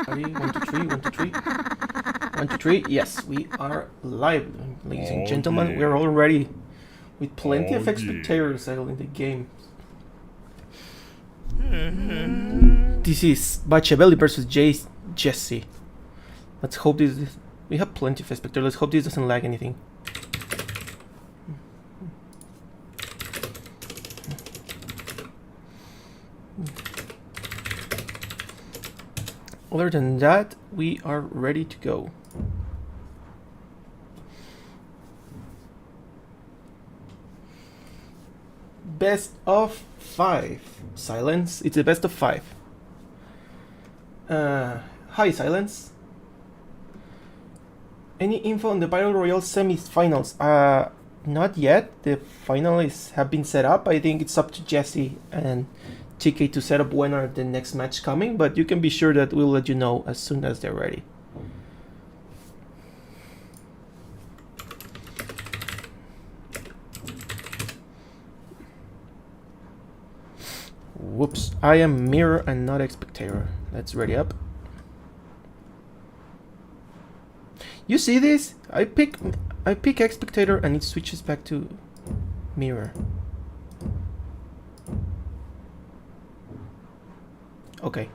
Ready? 1, 2, 3, 1, 2, 3. 1, 2, 3. Yes, we are live, ladies and gentlemen. Yeah. We're all ready with plenty of Oh, spectators in the game. yeah. This is Bachavelli versus Jesse. Let's hope this. We have plenty of spectators. Let's hope this doesn't lag anything. Other than that, we are ready to go. Best of 5. Silence. It's a best of 5. Hi, Silence. Any info on the Battle Royale semi-finals? Not yet. The finalists have been set up. I think it's up to Jesse and TK to set up when are the next match coming, but you can be sure that we'll let you know as soon as they're ready. Whoops, I am mirror and not spectator. Let's ready up. You see this? I pick spectator and it switches back to mirror. Okay,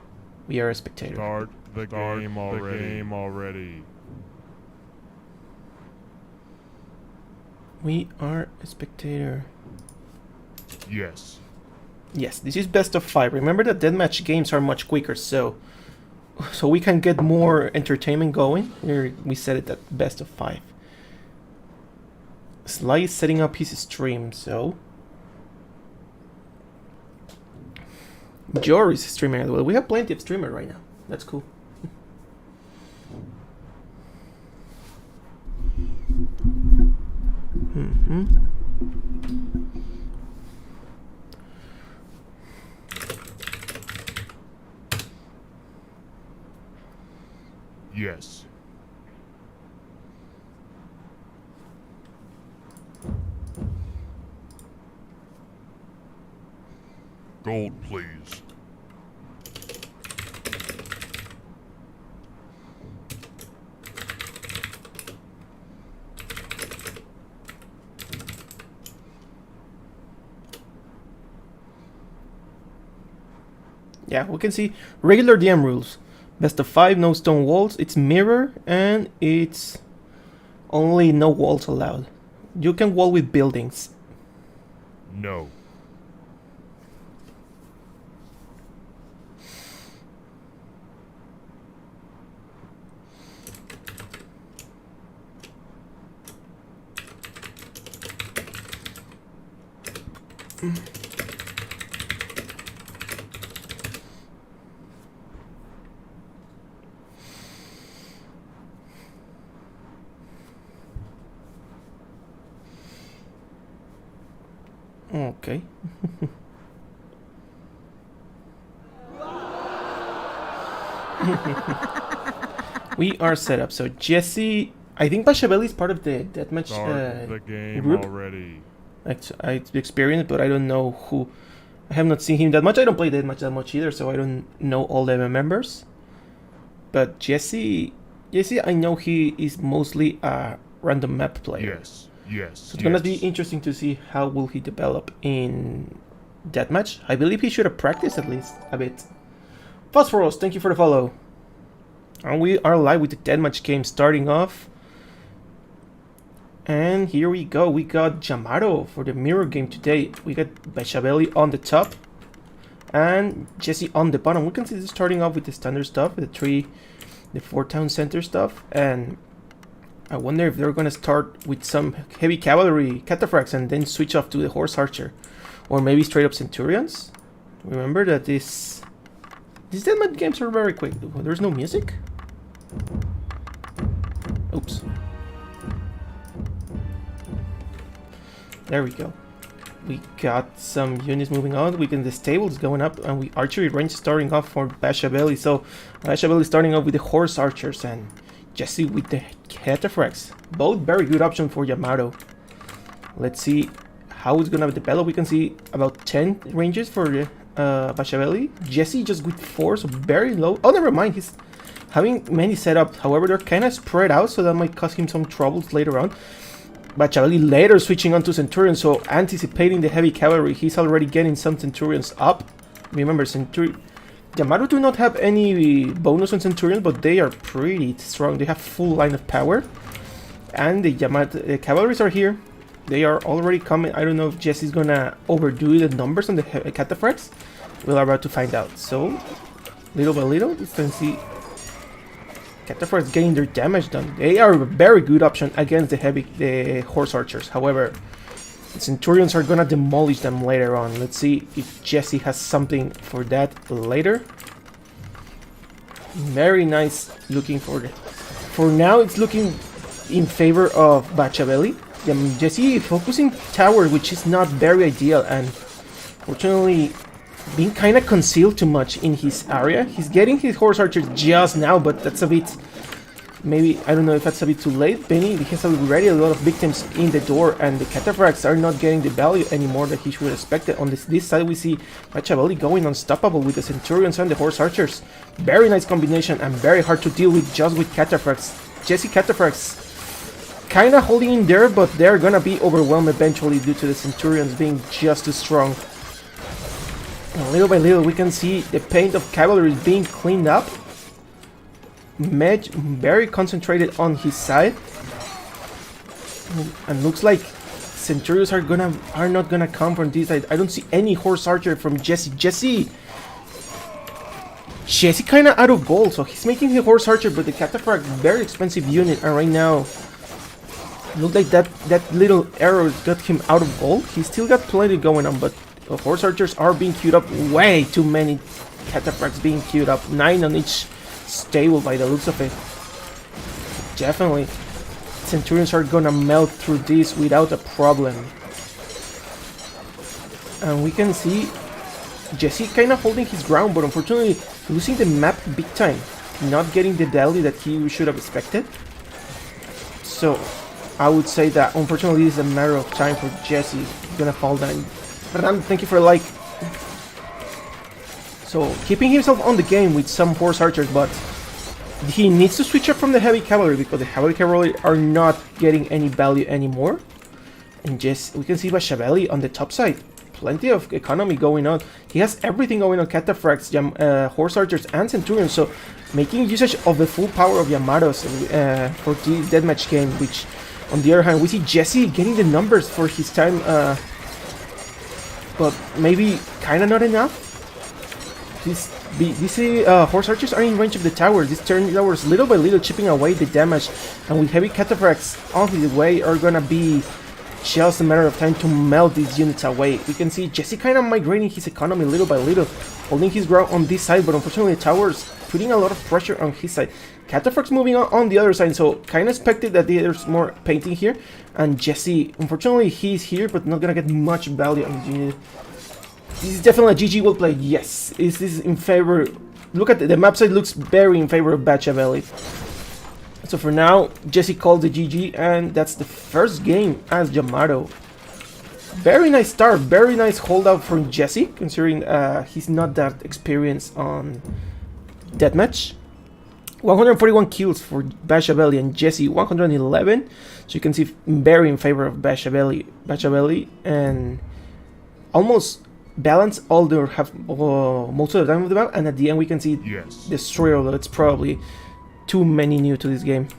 we are a spectator. Start the game already. We are a spectator. Yes. Yes, this is best of 5. Remember that deathmatch games are much quicker, so we can get more entertainment going. Here we set it at best of 5. Sly is setting up his stream, so Jor is streaming as well. We have plenty of streamers right now. That's cool. Yes. Gold, please. Yeah, we can see regular DM rules. Best of 5, no stone walls. It's mirror and it's only no walls allowed. You can wall with buildings. No. Okay. We are set up. So Jesse, I think Bachavelli is part of the deathmatch Start the game group. already. I experienced, but I don't know who. I have not seen him that much. I don't play deathmatch that much either, so I don't know all the members. But Jesse, I know he is mostly a random map player. Yes. So it's gonna be interesting to see how will he develop in deathmatch. I believe he should have practiced at least a bit. Phosphorus, thank you for the follow. And we are live with the deathmatch game starting off. And here we go. We got Yamato for the mirror game today. We got Bachavelli on the top and Jesse on the bottom. We can see this starting off with the standard stuff, the 4 town center stuff, and I wonder if they're gonna start with some heavy cavalry cataphracts and then switch off to the horse archer, or maybe straight up centurions. Remember that these deathmatch games are very quick. There's no music. Oops. There we go. We got some units moving on. We can the stables going up, and we archery range starting off for Bachavelli. So Bachavelli starting off with the horse archers and Jesse with the cataphracts. Both very good options for Yamato. Let's see how it's gonna develop. We can see about 10 ranges for Bachavelli. Jesse just with 4, so very low. Oh, never mind. He's having many setups. However, they're kind of spread out, so that might cause him some troubles later on. Bachavelli later switching on to Centurions, so anticipating the heavy cavalry. He's already getting some Centurions up. Remember, Yamato do not have any bonus on Centurions, but they are pretty strong. They have full line of power. And the cavalries are here. They are already coming. I don't know if Jesse's gonna overdo the numbers on the cataphracts. We're about to find out. So, little by little, you can see cataphracts getting their damage done. They are a very good option against the horse archers. However, the Centurions are gonna demolish them later on. Let's see if Jesse has something for that later. Very nice looking for it. For now, it's looking in favor of Bachavelli. Jesse focusing tower, which is not very ideal, and fortunately being kind of concealed too much in his area. He's getting his horse archers just now, but that's a bit, maybe, I don't know if that's a bit too late. Benny has already a lot of victims in the door, and the cataphracts are not getting the value anymore that he should expect it. On this side, we see Bachavelli going unstoppable with the Centurions and the horse archers. Very nice combination, and very hard to deal with just with cataphracts. Jesse cataphracts kind of holding in there, but they're gonna be overwhelmed eventually due to the Centurions being just too strong. And little by little, we can see the paint of cavalry being cleaned up. Medj very concentrated on his side, and looks like Centurions are not gonna come from this side. I don't see any horse archer from Jesse. Jesse kind of out of gold, so he's making the horse archer, but the cataphract very expensive unit, and right now look like that little arrow got him out of gold. He's still got plenty going on, but the horse archers are being queued up. Way too many cataphracts being queued up. 9 on each stable by the looks of it. Definitely, Centurions are gonna melt through this without a problem. And we can see Jesse kind of holding his ground, but unfortunately losing the map big time. Not getting the value that he should have expected. So I would say that unfortunately this is a matter of time for Jesse. He's gonna fall down. Fernando, thank you for a like. So keeping himself on the game with some horse archers, but he needs to switch up from the heavy cavalry because the heavy cavalry are not getting any value anymore. And just we can see Bachavelli on the top side. Plenty of economy going on. He has everything going on: cataphracts, horse archers, and Centurions. So making usage of the full power of Yamato's for this deathmatch game, which on the other hand, we see Jesse getting the numbers for his time, but maybe kind of not enough. These horse archers are in range of the towers. These turn towers little by little chipping away the damage, and with heavy cataphracts on the way are gonna be just a matter of time to melt these units away. We can see Jesse kind of migrating his economy little by little, holding his ground on this side, but unfortunately the towers putting a lot of pressure on his side. Cataphracts moving on the other side, so kind of expected that there's more painting here. And Jesse, unfortunately, he's here, but not gonna get much value on the unit. This is definitely a GG well played. Yes, this is in favor. Look at the map side, looks very in favor of Bachavelli. So for now, Jesse called the GG, and that's the first game as Yamato. Very nice start, very nice holdout from Jesse, considering he's not that experienced on Deathmatch. 141 kills for Bachavelli and Jesse 111. So you can see very in favor of Bachavelli, and almost balance all their most of the time of the map. And at the end we can see Yes. Destroyer. That's probably too many new to this game.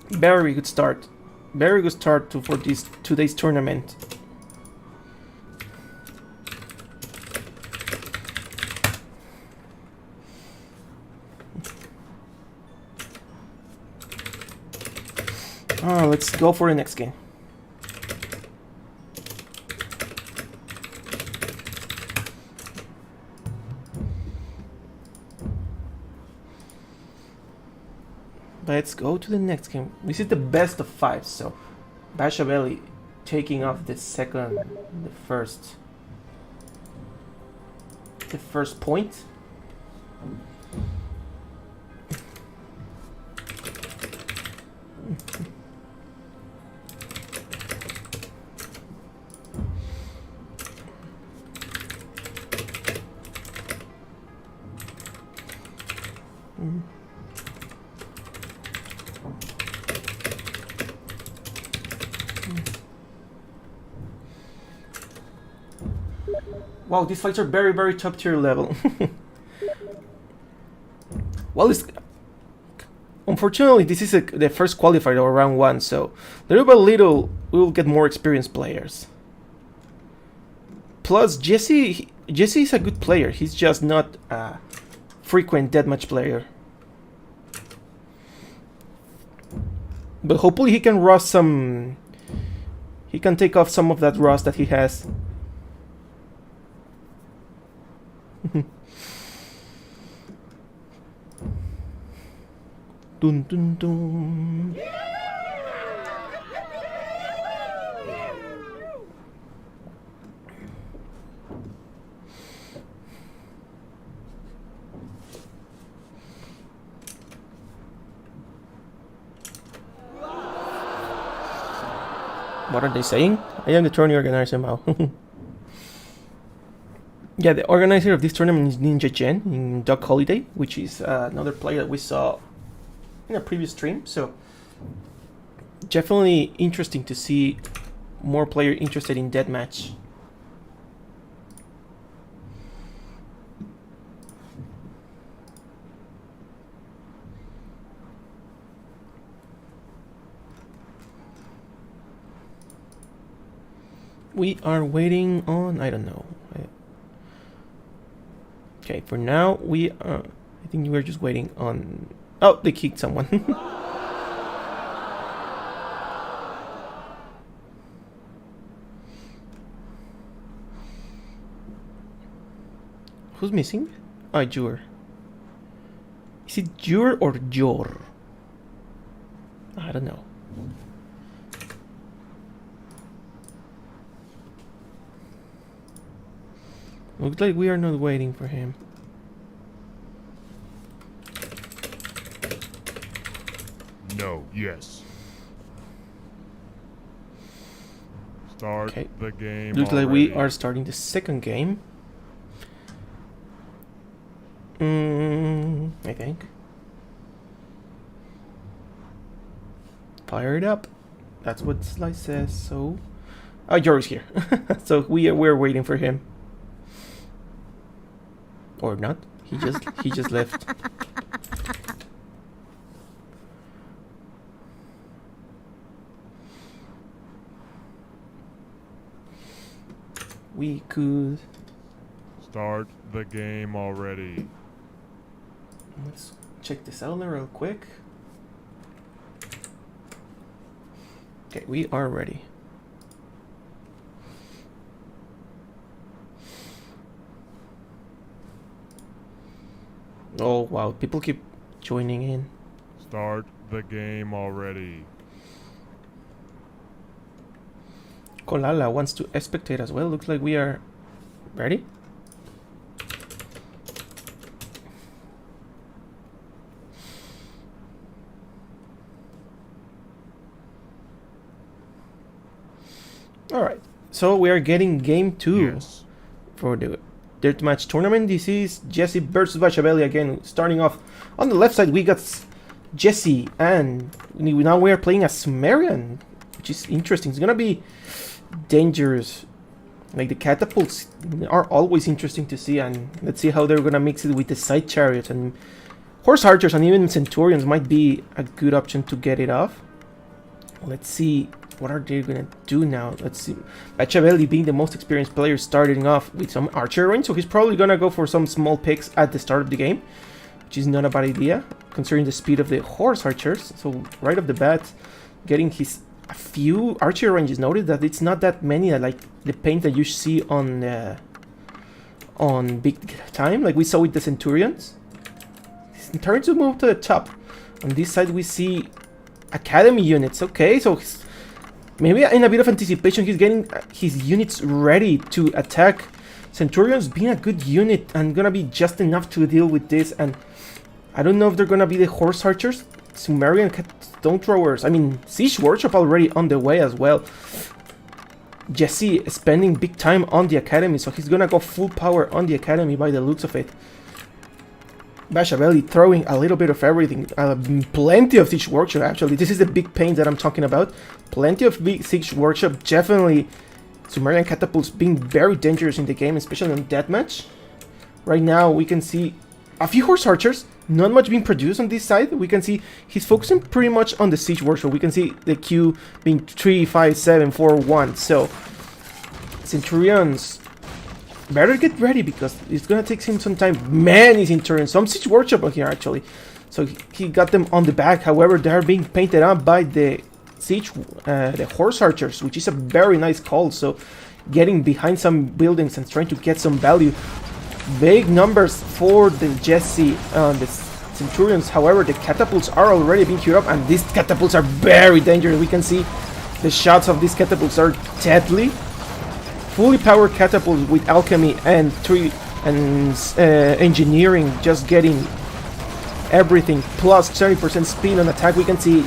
Very good start. Very good start for this today's tournament. Let's go for the next game. Let's go to the next game. This is the best of 5, so Bachavelli taking off the first point. Wow, these fights are very, very top tier level. Well, unfortunately, this is the first qualifier or round 1, so little by little we will get more experienced players. Plus, Jesse is a good player. He's just not a frequent deathmatch player. But hopefully he can rust some. He can take off some of that rust that he has. Dun dun dun. What are they saying? I am the tourney organizer now. Yeah, the organizer of this tournament is Ninja Jen in Doc Holiday, which is another player that we saw in a previous stream. So definitely interesting to see more players interested in Deathmatch. We are waiting on, I don't know. Okay, for now we I think we're just waiting on. Oh, they kicked someone. Who's missing? Ah, Jur. Is it Jur or Jor? I don't know. Looks like we are not waiting for him. No, yes. Start the game. Looks already. like we are starting the second game. I think. Fire it up. That's what Slice says. So, oh, Jory's here. So we're waiting for him. Or not. He just left. We could start the game already. Let's check this out real quick. Okay, we are ready. Oh wow, people keep joining in. Start the game already. Kolala wants to spectate as well. Looks like we are ready. Alright, so we are getting game 2 for the Deathmatch tournament. This is Jesse versus Bachavelli again. Starting off on the left side, we got Jesse, and now we are playing as Sumerian, which is interesting. It's gonna be dangerous. Like, the catapults are always interesting to see, and let's see how they're gonna mix it with the side chariots, and horse archers and even centurions might be a good option to get it off. Let's see what are they gonna do now. Let's see. Bachavelli, being the most experienced player, starting off with some archer range, so he's probably gonna go for some small picks at the start of the game, which is not a bad idea considering the speed of the horse archers. So right off the bat, getting a few archer ranges. Notice that it's not that many, like the paint that you see on big time, like we saw with the centurions. He's trying to move to the top. On this side, we see academy units. Okay, so maybe in a bit of anticipation, he's getting his units ready to attack. Centurions being a good unit and gonna be just enough to deal with this. And I don't know if they're gonna be the horse archers, Sumerian stone throwers. I mean, siege workshop already on the way as well. Jesse is spending big time on the academy, so he's gonna go full power on the academy by the looks of it. Bachavelli throwing a little bit of everything. Plenty of siege workshop, actually. This is the big pain that I'm talking about. Plenty of big siege workshop. Definitely Sumerian catapults being very dangerous in the game, especially on Deathmatch. Right now we can see a few horse archers, not much being produced on this side. We can see he's focusing pretty much on the siege workshop. We can see the queue being 3, 5, 7, 4, 1. So Centurions better get ready because it's gonna take him some time. Many Centurions, some siege workshop here actually. So he got them on the back. However, they're being painted up by the siege, the horse archers, which is a very nice call. So getting behind some buildings and trying to get some value. Big numbers for the Jesse, the Centurions. However, the catapults are already being queued up, and these catapults are very dangerous. We can see the shots of these catapults are deadly. Fully powered catapults with alchemy and engineering, just getting everything plus 30% speed on attack. We can see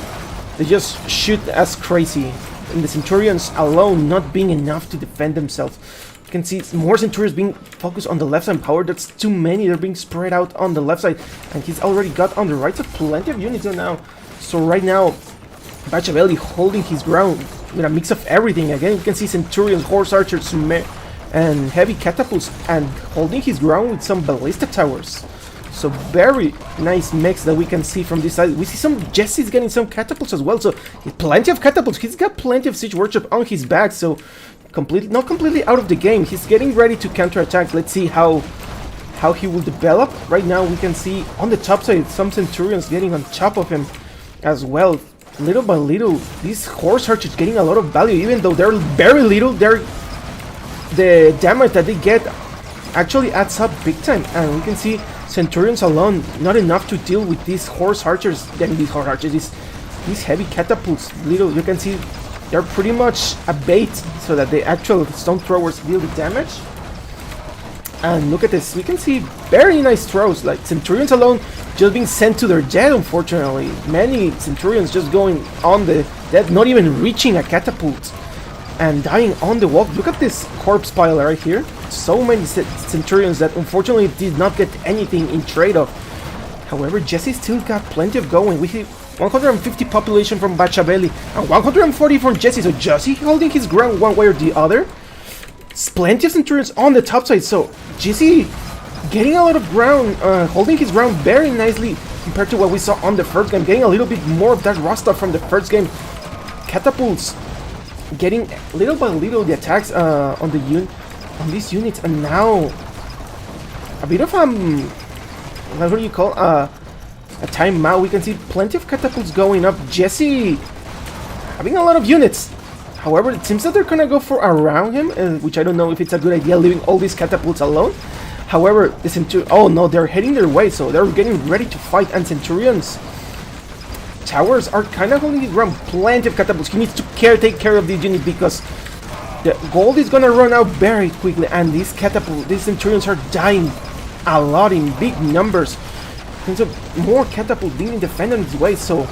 they just shoot as crazy, and the Centurions alone not being enough to defend themselves. You can see more Centurions being focused on the left side power. That's too many. They're being spread out on the left side, and he's already got on the right side plenty of units now. So right now Bachavelli holding his ground with a mix of everything. Again, you can see Centurions, horse archers, and heavy catapults, and holding his ground with some ballista towers. So very nice mix that we can see from this side. We see some Jesse's getting some catapults as well. So plenty of catapults. He's got plenty of siege workshop on his back. So not completely out of the game. He's getting ready to counterattack. Let's see how he will develop. Right now we can see on the top side some Centurions getting on top of him as well. Little by little, these horse archers getting a lot of value, even though they're very little. The damage that they get actually adds up big time, and we can see Centurions alone not enough to deal with these horse archers. These heavy catapults. Little, you can see they're pretty much a bait so that the actual stone throwers deal the damage. And look at this, we can see very nice throws, like Centurions alone just being sent to their death, unfortunately. Many Centurions just going on the death, not even reaching a catapult, and dying on the walk. Look at this corpse pile right here. So many Centurions that unfortunately did not get anything in trade-off. However, Jesse still got plenty of going. We hit 150 population from Bachavelli and 140 from Jesse. So Jesse holding his ground one way or the other. Plenty of Centurions on the top side. So Jesse getting a lot of ground, holding his ground very nicely compared to what we saw on the first game. Getting a little bit more of that rust from the first game. Catapults getting little by little the attacks on these units, and now a bit of what do you call a timeout. We can see plenty of catapults going up. Jesse having a lot of units. However, it seems that they're gonna go for around him, which I don't know if it's a good idea, leaving all these catapults alone. However, the oh no, they're heading their way, so they're getting ready to fight, and Centurions towers are kind of holding his ground. Plenty of catapults. He needs to take care of these units because the gold is gonna run out very quickly, and these Centurions are dying a lot in big numbers. And so more catapults being defended in his way, so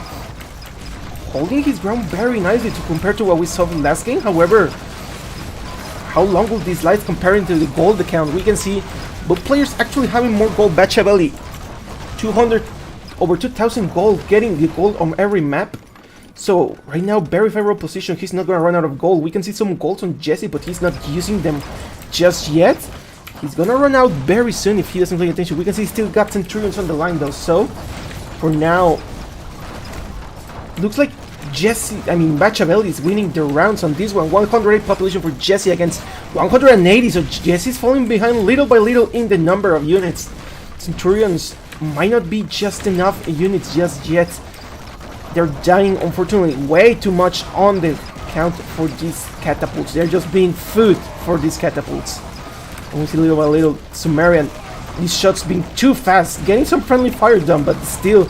holding his ground very nicely to compare to what we saw in last game. However, how long will this last comparing to the gold account? We can see both players actually having more gold. Bachavelli, over 2,000 gold, getting the gold on every map. So right now, very favorable position. He's not gonna run out of gold. We can see some golds on Jesse, but he's not using them just yet. He's gonna run out very soon if he doesn't pay attention. We can see he's still got Centurions on the line though. So for now, looks like Bachavelli is winning the rounds on this one. 108 population for Jesse against 180. So Jesse's falling behind little by little in the number of units. Centurions might not be just enough units just yet. They're dying, unfortunately, way too much on the count for these catapults. They're just being food for these catapults. And we see little by little Sumerian, these shots being too fast, getting some friendly fire done, but still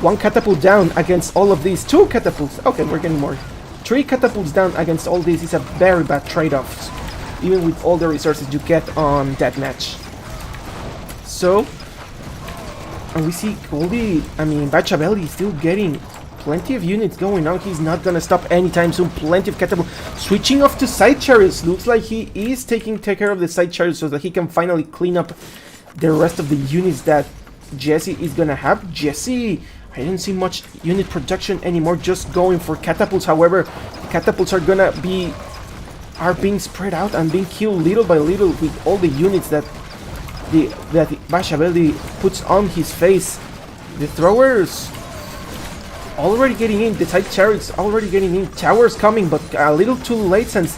one catapult down against all of these. 2 catapults. Okay, we're getting more. 3 catapults down against all these is a very bad trade-off, even with all the resources you get on Deathmatch. So, and we see Bachavelli still getting plenty of units going on. He's not gonna stop anytime soon. Plenty of catapult. Switching off to side chariots. Looks like he is taking care of the side chariots so that he can finally clean up the rest of the units that Jesse is gonna have. Jesse, I didn't see much unit production anymore, just going for catapults. However, the catapults are gonna be are being spread out and being killed little by little with all the units that Bachavelli puts on his face. The throwers already getting in, the side chariots already getting in, towers coming, but a little too late since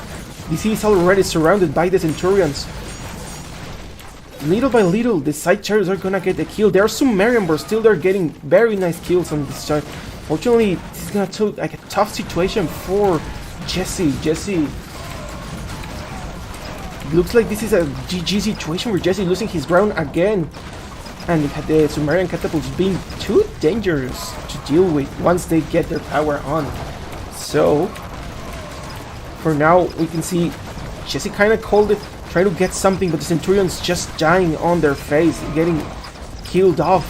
DC is already surrounded by the Centurions. Little by little, the side chariots are gonna get the kill. There are Sumerian, but still they're getting very nice kills on this side. Fortunately, this is gonna take like a tough situation for Jesse. Jesse looks like this is a GG situation where Jesse losing his ground again. And the Sumerian catapults being too dangerous to deal with once they get their power on. So, for now, we can see Jesse kind of called it, trying to get something, but the Centurions just dying on their face, getting killed off.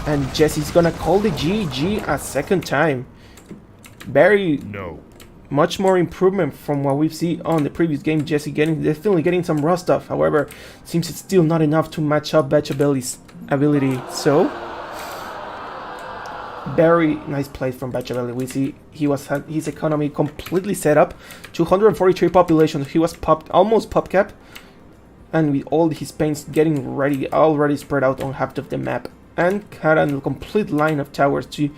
And Jesse's gonna call the GG a second time. Very much more improvement from what we've seen on the previous game. Jesse definitely getting some raw stuff. However, seems it's still not enough to match up Bachavelli's ability. So, very nice play from Bachavelli. We see had his economy completely set up. 243 population. He was almost pop cap, and with all his paints getting ready, already spread out on half of the map, and had a complete line of towers to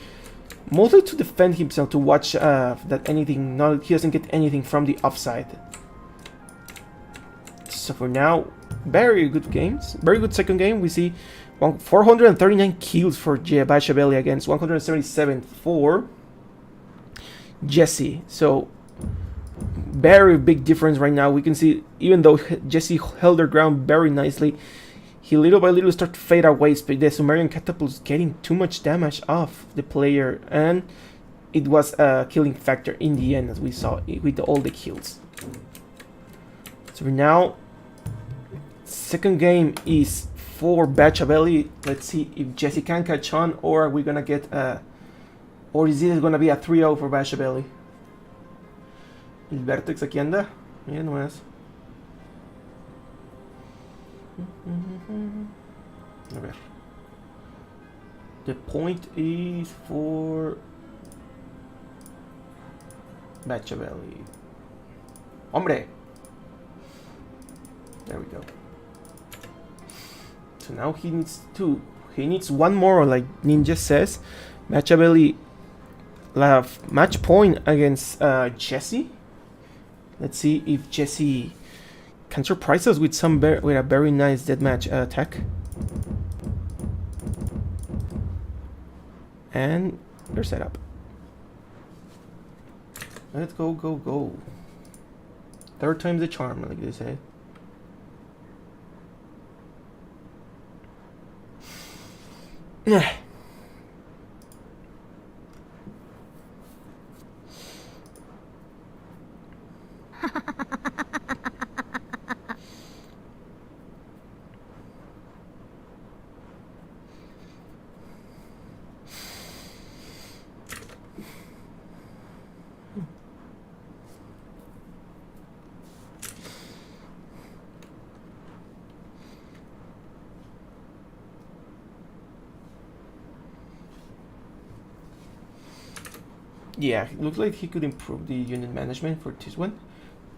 mostly to defend himself, to watch that he doesn't get anything from the offside. So for now, very good games, very good second game. We see 439 kills for Bachavelli against 177 for Jesse. So very big difference right now. We can see even though Jesse held their ground very nicely, he little by little started to fade away. The Sumerian catapults getting too much damage off the player, and it was a killing factor in the end, as we saw with all the kills. So for now, second game is for Bachavelli. Let's see if Jesse can catch on, or are we gonna get or is it gonna be a 3-0 for Bachavelli? El Vertex aquí anda, miren nomás. A ver. The point is for Bachavelli. Hombre! There we go. So now he needs one more, like Ninja says. Bachavelli match point against Jesse. Let's see if Jesse can surprise us with with a very nice deathmatch attack. And they're set up. Let's go, go, go. Third time's the charm, like they say. Yeah. Yeah, it looks like he could improve the unit management for this one.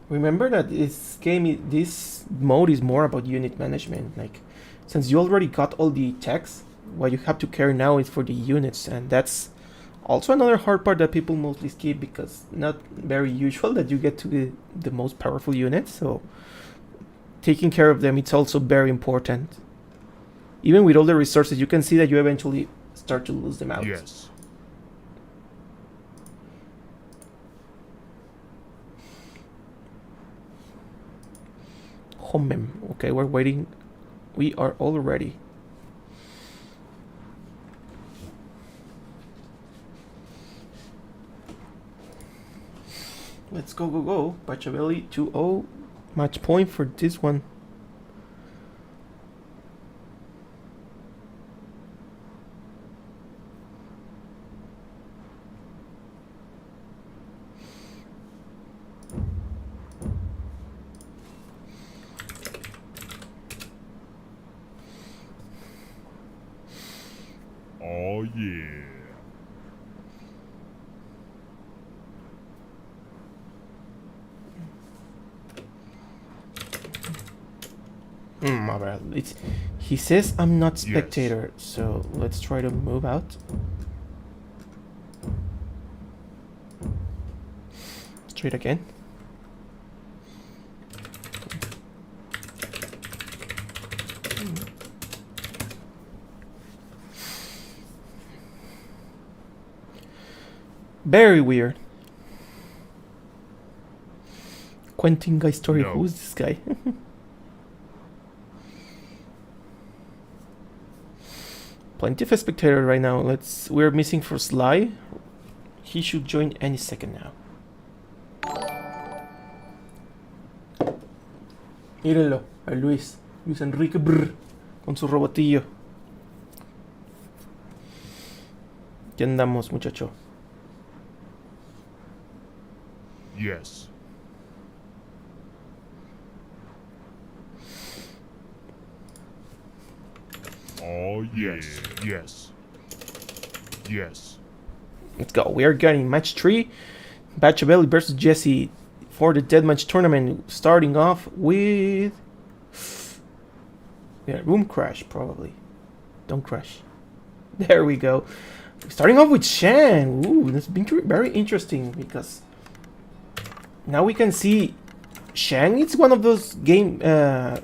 Remember that this mode is more about unit management. Like, since you already got all the techs, what you have to care now is for the units, and that's also another hard part that people mostly skip because not very usual that you get to the most powerful units. So taking care of them, it's also very important. Even with all the resources, you can see that you eventually start to lose them out. Yes. Okay, we're waiting. We are all ready. Let's go, go, go. Bachavelli 2-0. Match point for this one. Oh yeah. Well, he says I'm not spectator, so let's try to move out. Straight again. Very weird. Quentin guy story. No. Who's this guy? Plenty of a spectator right now. We're missing for Sly. He should join any second now. Mírenlo, a Luis Enrique Brr, con su robotillo. ¿Qué andamos, muchacho? Yes. Oh, yes. Yes. Yes. Let's go. We are getting match 3. Bachavelli versus Jesse for the Deathmatch tournament. Starting off with... Yeah, room crash, probably. Don't crash. There we go. Starting off with Shan. Ooh, that's been very interesting because now we can see Shan. It's one of those game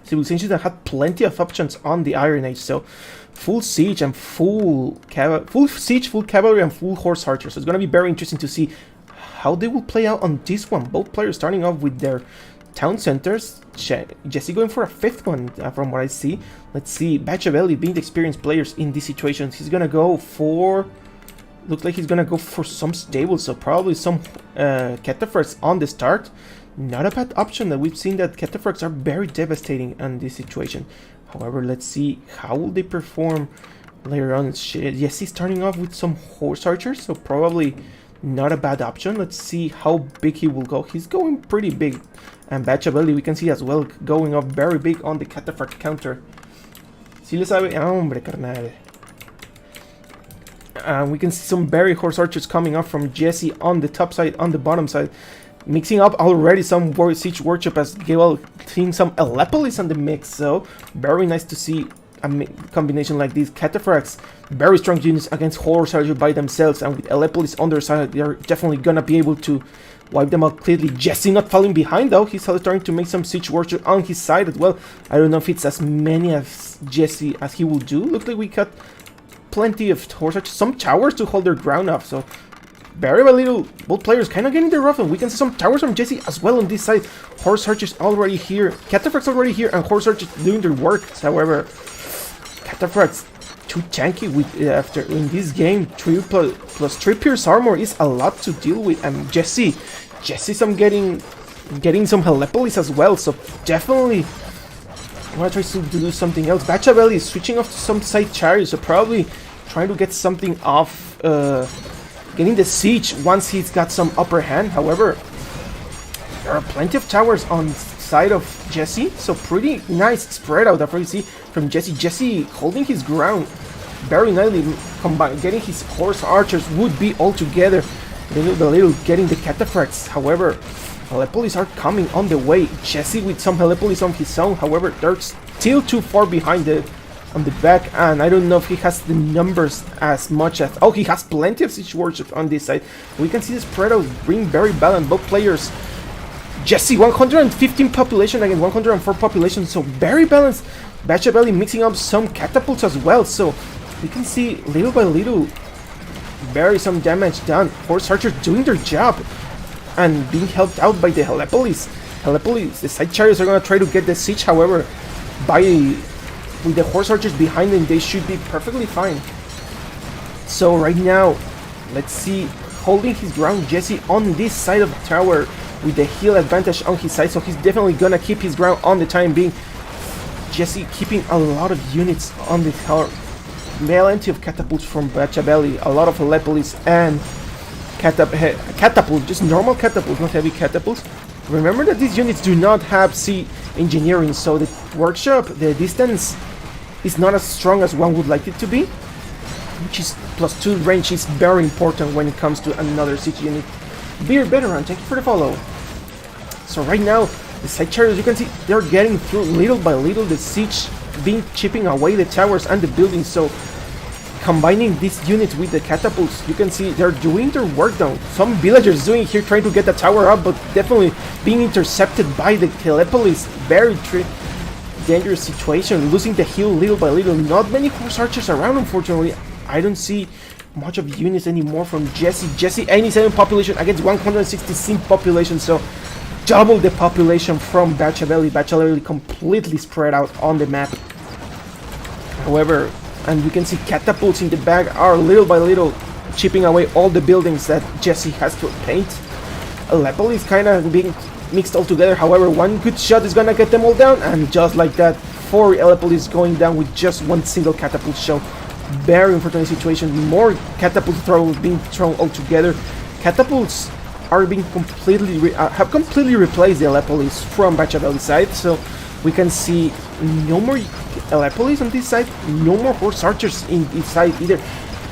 civilizations that had plenty of options on the Iron Age. So full siege and full cavalry and full horse archers. So it's gonna be very interesting to see how they will play out on this one. Both players starting off with their town centers. Jesse going for a 5th one from what I see. Let's see, Bachavelli being the experienced players in these situations. He's gonna go for... Looks like he's gonna go for some stables, so probably some cataphracts on the start. Not a bad option. That we've seen that cataphracts are very devastating in this situation. However, let's see how will they perform later on. Yes, he's starting off with some horse archers, so probably not a bad option. Let's see how big he will go. He's going pretty big. And Bachavelli, we can see as well, going up very big on the cataphract counter. Si le sabe, hombre, carnal. We can see some very horse archers coming up from Jesse on the top side, on the bottom side. Mixing up already some siege workshop as well, seeing some Elepolis on the mix. So very nice to see a combination like these. Cataphracts, very strong units against horse archers by themselves, and with Elepolis on their side, they're definitely gonna be able to wipe them out clearly. Jesse not falling behind though. He's starting to make some siege workshop on his side as well. I don't know if it's as many as Jesse as he will do. Looks like we got plenty of horse archers, some towers to hold their ground off. So very little, both players kind of getting their rough, and we can see some towers from Jesse as well on this side. Horse archers already here, cataphracts already here, and horse archers doing their work. However, cataphracts too tanky with after in this game. 3 plus 3 pierce armor is a lot to deal with, and Jesse some getting some Helepolis as well. So definitely I want to try to do something else. Bachavelli is switching off to some side chariots, so probably trying to get something off, getting the siege once he's got some upper hand. However, there are plenty of towers on side of Jesse, so pretty nice spread out. After you see from Jesse holding his ground very nicely, getting his horse archers would be all together. Little by little getting the cataphracts. However, Helepolis are coming on the way. Jesse with some Helepolis on his own. However, they're still too far behind on the back, and I don't know if he has the numbers as much as... Oh, he has plenty of siege warships on this side. We can see the spread out being very balanced. Both players. Jesse 115 population against 104 population, so very balanced. Bachavelli mixing up some catapults as well, so we can see little by little very some damage done. Horse archers doing their job and being helped out by the Helepolis. The side chariots are gonna try to get the siege. However, with the horse archers behind them, they should be perfectly fine. So right now, let's see, holding his ground, Jesse on this side of the tower with the heal advantage on his side, so he's definitely gonna keep his ground on the time being. Jesse keeping a lot of units on the tower. Plenty of catapults from Bachavelli, a lot of Helepolis and catapult, just normal catapults, not heavy catapults. Remember that these units do not have sea engineering, so the workshop, the distance is not as strong as one would like it to be, which is +2 range is very important when it comes to another siege unit. Beer Veteran, thank you for the follow. So right now, The side chariots, you can see they're getting through little by little. The siege being chipping away the towers and the buildings. So combining these units with the catapults, you can see they're doing their work though. Some villagers doing here trying to get the tower up, but definitely being intercepted by the Telepolis. Very dangerous situation, losing the hill little by little. Not many horse archers around, unfortunately. I don't see much of units anymore from Jesse. Jesse 87 population against 116 population, so double the population from Bachavelli. Bachavelli completely spread out on the map. However, and you can see catapults in the back are little by little chipping away all the buildings that Jesse has to paint. Aleppo is kind of being mixed all together. However, one good shot is gonna get them all down, and just like that, 4 Aleppo is going down with just one single catapult shot. Very unfortunate situation. More catapult throws being thrown all together. Catapults are being completely have completely replaced the Aleppolis from Bachavelli's side, so we can see no more Aleppolis on this side, no more horse archers in this side either.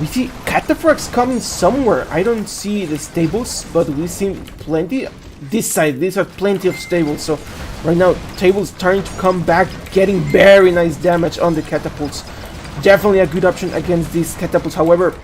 We see cataphracts coming somewhere. I don't see the stables, but we see plenty. This side, these are plenty of stables. So right now, tables starting to come back, getting very nice damage on the catapults. Definitely a good option against these catapults. However,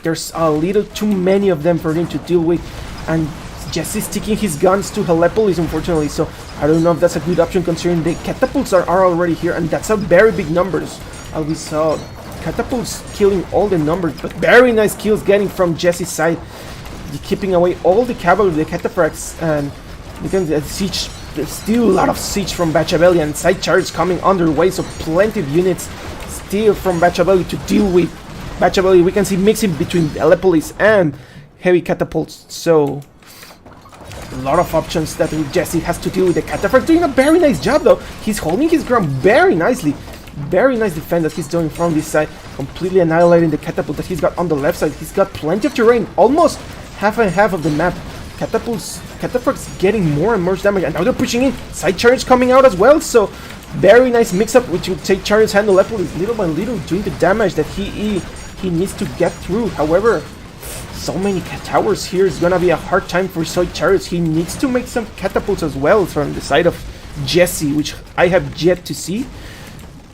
there's a little too many of them for him to deal with, and Jesse sticking his guns to Aleppolis, unfortunately. So I don't know if that's a good option considering the catapults are already here, and that's a very big numbers. We saw catapults killing all the numbers, but very nice kills getting from Jesse's side, keeping away all the cavalry, the cataphracts, and you can siege. There's still a lot of siege from Bachavelli, and side charges coming underway, so plenty of units still from Bachavelli to deal with. Bachavelli, we can see mixing between Aleppolis and heavy catapults, so a lot of options that Jesse has to deal with. The cataphract doing a very nice job though. He's holding his ground very nicely. Very nice defense that he's doing from this side, completely annihilating the catapult that he's got on the left side. He's got plenty of terrain, almost half and half of the map. Cataphracts getting more and more damage, and now they're pushing in. Side chariots coming out as well, so very nice mix-up, which would take chariots handle Aleppolis little by little, doing the damage that he needs to get through. However, so many towers here is gonna be a hard time for side chariots. He needs to make some catapults as well from the side of Jesse, which I have yet to see.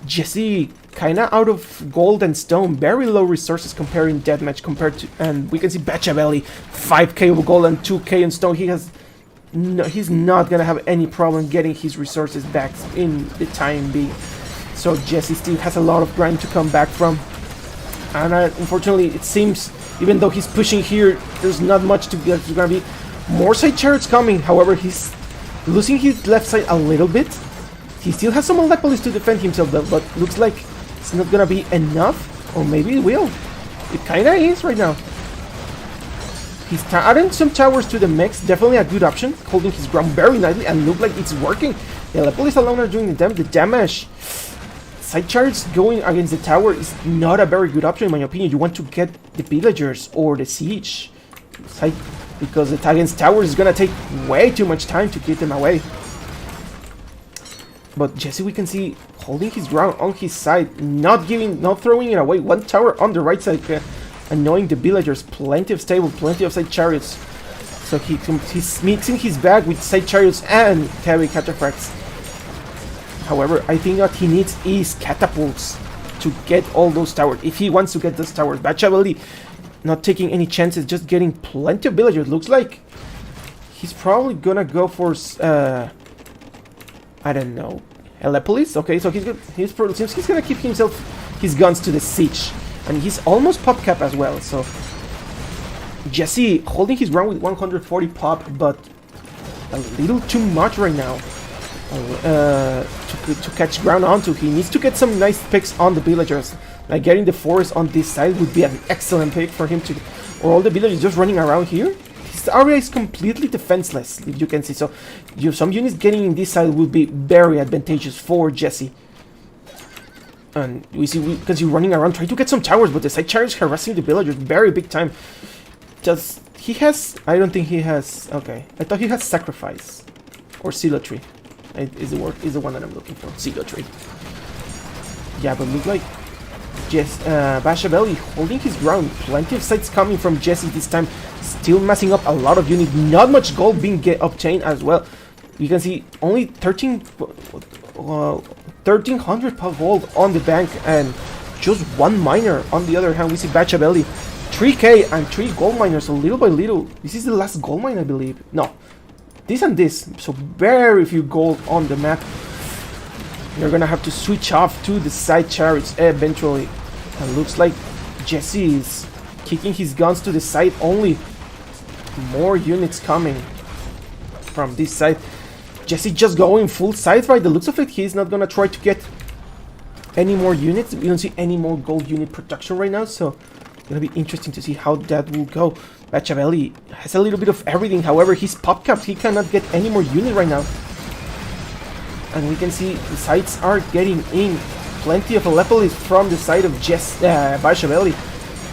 Jesse kinda out of gold and stone, very low resources comparing Deathmatch compared to, and we can see Bachavelli 5k of gold and 2k in stone. He's not gonna have any problem getting his resources back in the time being. So Jesse still has a lot of ground to come back from, and unfortunately it seems even though he's pushing here, there's not much to get. There's gonna be more side chariots coming. However, he's losing his left side a little bit. He still has some Aleppolis to defend himself though, but looks like it's not gonna be enough, or maybe it will. It kinda is right now. He's adding some towers to the mix, definitely a good option, holding his ground very nicely, and look like it's working. The Aleppolis alone are doing the damage. Side chariots going against the tower is not a very good option in my opinion. You want to get the villagers or the siege side, because the against towers is gonna take way too much time to keep them away. But Jesse, we can see holding his ground on his side, not throwing it away. One tower on the right side, annoying the villagers. Plenty of stable, plenty of side chariots. So he's mixing his bag with side chariots and heavy cataphracts. However, I think what he needs is catapults to get all those towers. If he wants to get those towers, Bachavelli not taking any chances, just getting plenty of villagers. Looks like he's probably gonna go for I don't know, Aleppolis. Okay, so seems he's gonna keep his guns to the siege, and he's almost pop cap as well. So Jesse holding his ground with 140 pop, but a little too much right now to catch ground onto. He needs to get some nice picks on the villagers. Like getting the forest on this side would be an excellent pick for him to, or all the villagers just running around here. His area is completely defenseless, if you can see. So some units getting in this side would be very advantageous for Jesse. And we see because he's running around trying to get some towers, but the side chariots harassing the villagers very big time. Just he has, I don't think he has. Okay, I thought he has sacrifice or zealotry. Is the one that I'm looking for. Zealotry. Yeah, but look like Bachavelli holding his ground. Plenty of sites coming from Jesse this time. Still messing up a lot of units. Not much gold being obtained as well. You can see only 1300 gold on the bank, and just one miner. On the other hand, we see Bachavelli 3k and 3 gold miners. So little by little, this is the last gold mine, I believe. No, this and this. So very few gold on the map. They're gonna have to switch off to the side chariots eventually. And looks like Jesse is kicking his guns to the side. Only more units coming from this side. Jesse just going full side by the looks of it. He's not gonna try to get any more units. We don't see any more gold unit production right now, so it's gonna be interesting to see how that will go. Bachavelli has a little bit of everything. However, he's pop capped. He cannot get any more unit right now. And we can see the sides are getting in. Plenty of Aleppolis from the side of Bachavelli.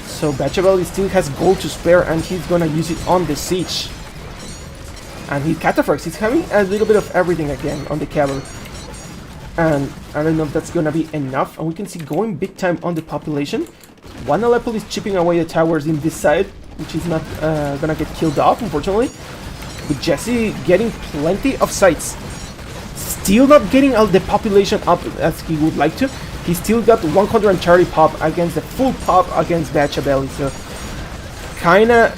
So Bachavelli still has gold to spare, and he's gonna use it on the siege. And he cataphracts. He's having a little bit of everything again on the cavalry. And I don't know if that's gonna be enough. And we can see going big time on the population. One Aleppolis chipping away the towers in this side, which is not gonna get killed off, unfortunately. With Jesse getting plenty of sites. Still not getting the population up as he would like to. He still got 130 pop against the full pop against Bachavelli. So kinda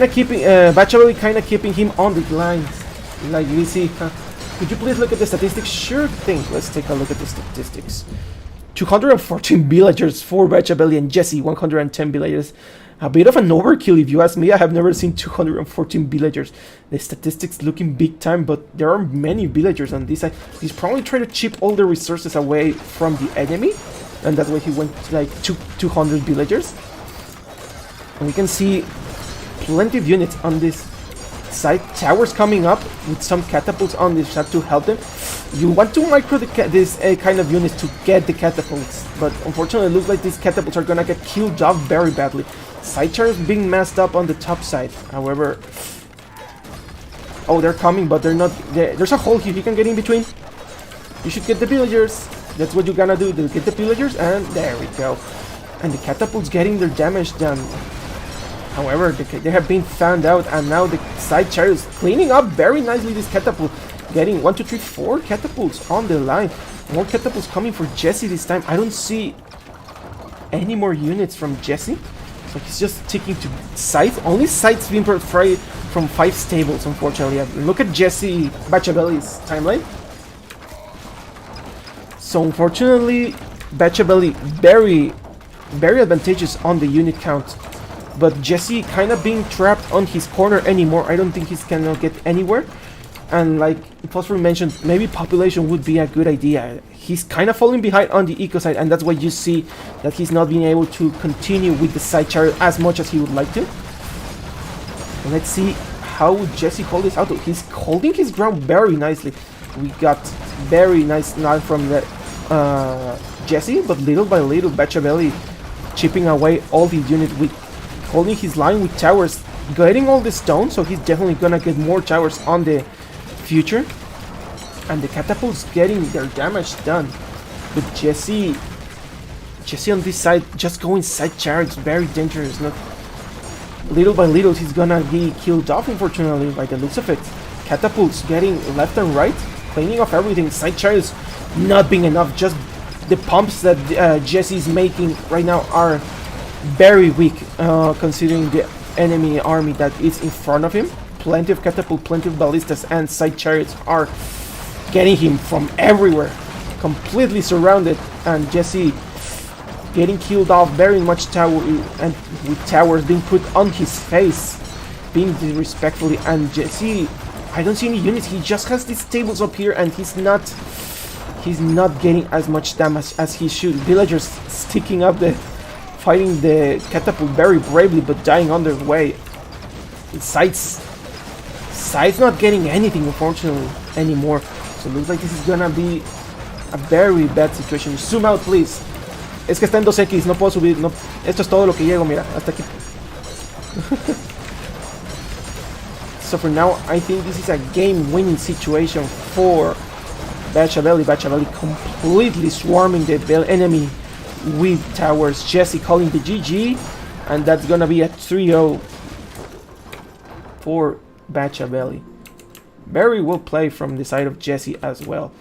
keeping Bachavelli kinda keeping him on the lines. Like we see. Could you please look at the statistics? Sure thing. Let's take a look at the statistics. 214 villagers for Bachavelli and Jesse 110 villagers. A bit of an overkill if you ask me. I have never seen 214 villagers. The statistics looking big time, but there are many villagers on this side. He's probably trying to chip all the resources away from the enemy, and that's why he went to like 200 villagers. And we can see plenty of units on this side. Towers coming up with some catapults on this side to help them. You want to micro this kind of units to get the catapults, but unfortunately it looks like these catapults are gonna get killed off very badly. Side chariots being messed up on the top side. However, oh, they're coming, but they're not. There's a hole here. You can get in between. You should get the villagers. That's what you're gonna do. Get the villagers, and there we go. And the catapults getting their damage done. However, they have been found out, and now the side chariots cleaning up very nicely this catapult. Getting 1, 2, 3, 4 catapults on the line. More catapults coming for Jesse this time. I don't see any more units from Jesse. So he's just sticking to sites. Only sites being afraid from 5 stables, unfortunately. Look at Jesse Bachavelli's timeline. So unfortunately, Bachavelli very advantageous on the unit count. But Jesse kind of being trapped on his corner anymore. I don't think he's gonna get anywhere. And like Phosphor mentioned, maybe population would be a good idea. He's kind of falling behind on the eco side, and that's why you see that he's not being able to continue with the side chariot as much as he would like to. And let's see how would Jesse hold this out. He's holding his ground very nicely. We got very nice nod from the Jesse, but little by little Bachavelli chipping away all the units with holding his line with towers, getting all the stones, so he's definitely gonna get more towers on the future. And the catapults getting their damage done. But Jesse on this side just going side chariots, very dangerous. Not little by little he's gonna be killed off, unfortunately, by the looks of it. Catapults getting left and right, cleaning off everything. Side chariots not being enough. Just the pumps that Jesse's making right now are very weak, considering the enemy army that is in front of him. Plenty of catapult, plenty of ballistas, and side chariots are getting him from everywhere. Completely surrounded, and Jesse getting killed off very much tower, and with towers being put on his face, being disrespectfully. And Jesse, I don't see any units. He just has these tables up here, and he's not getting as much damage as he should. Villagers sticking up fighting the catapult very bravely, but dying on their way. Sides not getting anything, unfortunately, anymore. So it looks like this is gonna be a very bad situation. Zoom out, please. Es que está en 2X, no puedo subir. No. Esto es todo lo que llego, mira, hasta aquí. So for now, I think this is a game-winning situation for Bachavelli. Bachavelli completely swarming the enemy with towers. Jesse calling the GG, and that's gonna be a 3-0 for Bachavelli. Very well played from the side of Jesse as well.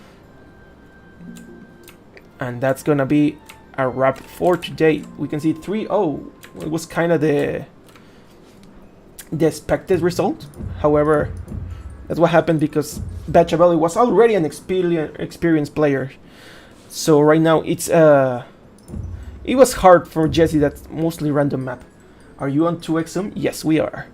And that's gonna be a wrap for today. We can see 3-0. It was kind of the expected result. However, that's what happened because Bachavelli was already an experienced player. So right now it was hard for Jesse. That's mostly random map. Are you on 2x zoom? Yes, we are.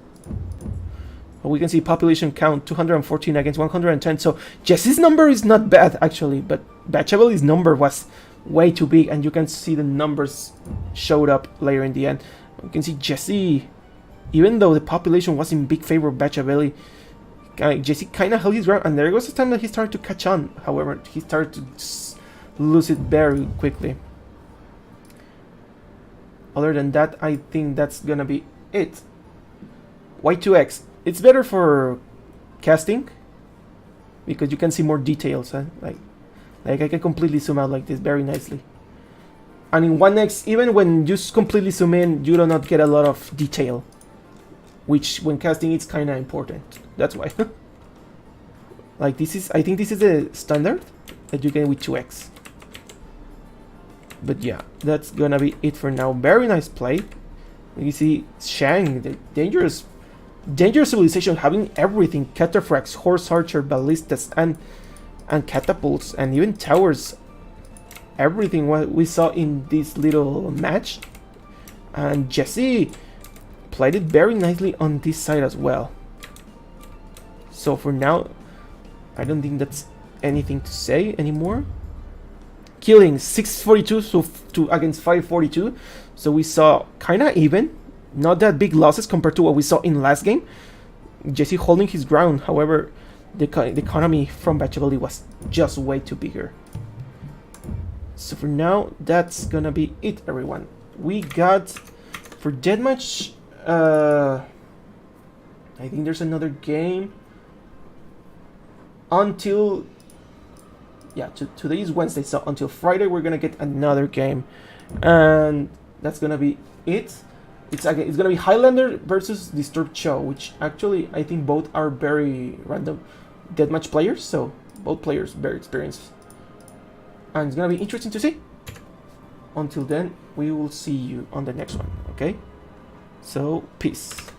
But we can see population count 214 against 110. So Jesse's number is not bad actually, but Bachavelli's number was way too big, and you can see the numbers showed up later in the end. You can see Jesse, even though the population was in big favor of Bachavelli, Jesse kind of held his ground, and there was a time that he started to catch on. However, he started to lose it very quickly. Other than that, I think that's gonna be it. Y2X. It's better for casting because you can see more details. Huh? Like I can completely zoom out like this very nicely. And in 1X, even when you completely zoom in, you do not get a lot of detail, which when casting it's kind of important. That's why. Like this is, I think this is the standard that you get with 2X. But yeah, that's gonna be it for now. Very nice play. You see Shang, the dangerous civilization, having everything: cataphracts, horse archer, ballistas, and catapults, and even towers. Everything what we saw in this little match. And Jesse played it very nicely on this side as well. So for now, I don't think that's anything to say anymore. Killing 642 to against 542, so we saw kind of even, not that big losses compared to what we saw in last game. Jesse holding his ground. However, the economy from Bachavelli was just way too bigger. So for now, that's gonna be it, everyone. We got for Deathmatch. I think there's another game until. Yeah, today is Wednesday, so until Friday we're gonna get another game, and that's gonna be it. It's gonna be Highlander versus Disturbed Show, which actually I think both are very random deathmatch players, so both players very experienced, and it's gonna be interesting to see. Until then, we will see you on the next one. Okay, so peace.